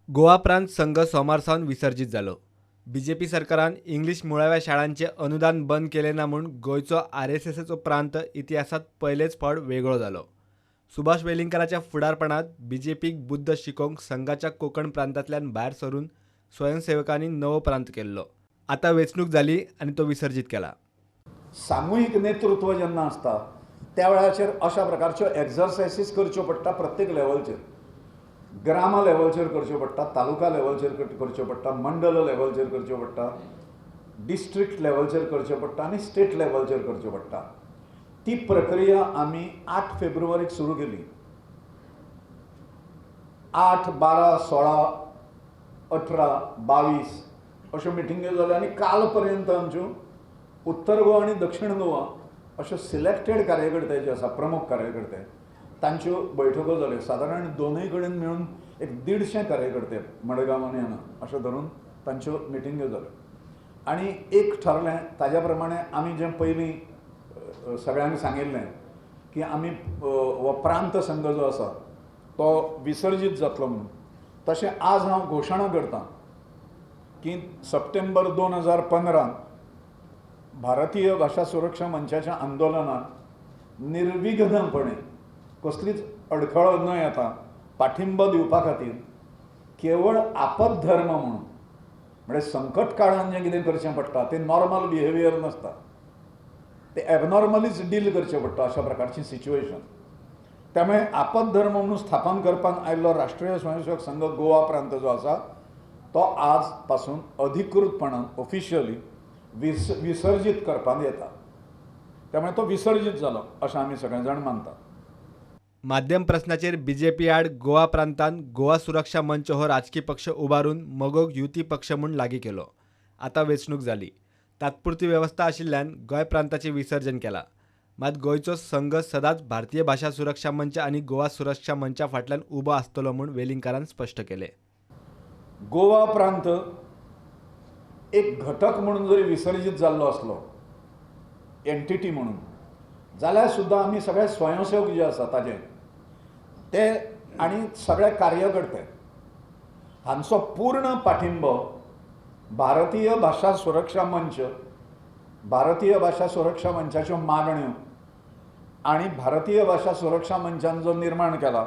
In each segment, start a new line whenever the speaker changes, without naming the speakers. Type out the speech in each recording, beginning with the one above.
गोवा प्रांत संघ सोमारसावन विसर्जित जालो। बीजेपी सरकारान इंग्लिश मुळाव्या शाळांचे अनुदान बंद केले ना म्हूण गोयचो आरएसएसचो प्रांत इतिहासात पयलेच फावट वेगळो जालो। सुभाष वेलिंगकराच्या फुडारपणात बीजेपीक बुद्ध शिकोवंक संघाच्या कोकण प्रांतांतल्यान भायर सरून स्वयंसेवकांनी नवो प्रांत केल्लो। आता वेंचणूक जाली आनी तो विसर्जित केला।
सामूहिक नेतृत्व जेन्ना आसता त्या वेळाचेर अशा प्रकारच्यो एक्झरसायसीस करच्यो पडटा। प्रत्येक लेवलचेर, ग्राम लेवलचेर करच्यो पडटा, तालुका लेवलचेर करच्यो पडटा, मंडल लेवलचेर करच्यो पडटा, डिस्ट्रिक्ट लेवलचेर करच्यो पडटा आनी स्टेट लेवलचेर करच्यो पडटा। ती प्रक्रिया आमी 8 फेब्रुवारीक सुरू केली। 8, 12, 16, 18, 22 अश्यो मिटिंग्यो जाल्यो आनी काल पर्यंत आमच्यो उत्तर गोवा आनी दक्षिण गोवा अश्यो सिलेक्टेड कार्यकर्ते जे आसा, प्रमुख कार्यकर्ते, तांच्यो बैठको जाल्यो। सादारण दोनूय कडेन मेळून एक 150 कार्यकर्ते मडगांव आनी हांगा अशें धरून तांच्यो मिटिंग्यो जाल्यो आनी एक ठरलें ताज्या प्रमाणे आमी जें पयलीं सगळ्यांक सांगिल्लें की आमी हो प्रांत संघ जो आसा तो विसर्जीत जातलो म्हणून, तशें आज हांव घोशणा करतां की सप्टेंबर 2015 भारतीय भाषा सुरक्षा मंचाच्या आंदोलनात निर्विघ्नपणे कसलीच अडखळ न येता पाठिंबा दिवपा खातीर केवळ आपत धर्म म्हणून, म्हणजे संकट काळान जें कितें करचें पडटा तें नॉर्मल बिहेवियर नासता, ते एबनॉर्मलीच डील करचें पडटा अशा प्रकारची सिच्युएशन। त्यामुळे आपत धर्म म्हणून स्थापन करपाक आयिल्लो राष्ट्रीय स्वयंसेवक संघ गोवा प्रांत जो आसा तो आज पासून अधिकृतपणान ऑफिशियली विसर्जित करपाक येता। त्यामुळे तो विसर्जित जालो अशें आमी सगळे जाण मानतात।
माध्यम प्रश्नाचेर बीजेपी आड गोवा प्रांतान गोवा सुरक्षा मंच हो राजकीय पक्ष उबारून मगोक युती पक्ष म्हूण लागीं केलो। आता वेंचणूक जाली, तात्पुरती वेवस्था आशिल्ल्यान गोंय प्रांताचें विसर्जन केलां। मात गोंयचो संघ सदांच भारतीय भाषा सुरक्षा मंच आनी गोवा सुरक्षा मंचा फाटल्यान उबो आसतलो म्हूण वेलिंगकरान स्पश्ट केलें।
गोवा प्रांत एक घटक म्हणून जरी विसर्जित जाल्लो असलो, एंटिटी म्हणून, जाल्यार सुद्दां आमी सगळे स्वयंसेवक जे आसा ताजे ते आनी सगळे कार्यकर्ते हांचो पूर्ण पाठिंबो भारतीय भाषा सुरक्षा मंच, भारतीय भाषा सुरक्षा मंचाच्यो मागण्यो आनी भारतीय भाषा सुरक्षा मंचान जो निर्माण केला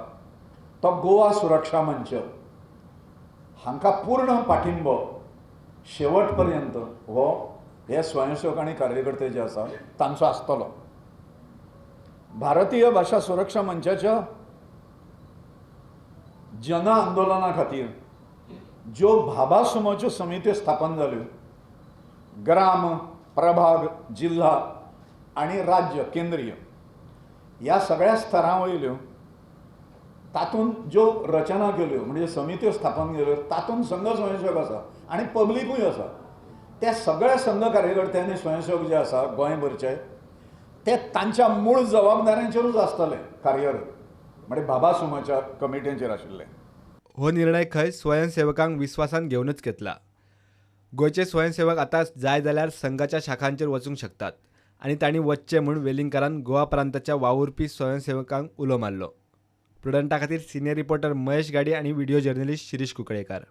तो गोवा सुरक्षा मंच हांकां पूर्ण पाठिंबो शेवट पर्यंत हो हे स्वयंसेवक आनी कार्यकर्ते जे आसा तांचो आसतलो। भारतीय भाषा सुरक्षा मंचाच्या जन आंदोलना खातीर ज्यो भाबा सुमोच्यो समित्यो स्थापन जाल्यो, ग्राम, प्रभाग, जिल्हा आनी राज्य केंद्रीय ह्या सगळ्या स्तरां वयल्यो तातूंत ज्यो रचना केल्यो, म्हणजे समित्यो स्थापन केल्यो, तातूंत संघ स्वयंसेवक आसा आनी पब्लिकूय आसा। त्या सगळ्या संघ कार्यकर्त्यांनी स्वयंसेवक जे आसा गोंयभरचे ते तांच्या मूळ जबाबदाऱ्यांचेरूच आसतले कार्यरत, म्हणजे भाबा सुमोच्या कमिटीचेर आशिल्ले।
हो निर्णय खंय स्वयंसेवकांक विस्वासान घेवनूच घेतला। गोंयचे स्वयंसेवक आतां जाय जाल्यार संघाच्या शाखांचेर वचूंक शकतात आनी तांणी वचचें म्हूण वेलिंगकरान गोवा प्रांताच्या वावुरपी स्वयंसेवकांक उलो मारलो। प्रुडंटा खातीर सिनियर रिपोर्टर महेश गाडी आनी व्हिडिओ जर्नलिस्ट शिरीष कुंकळेकार।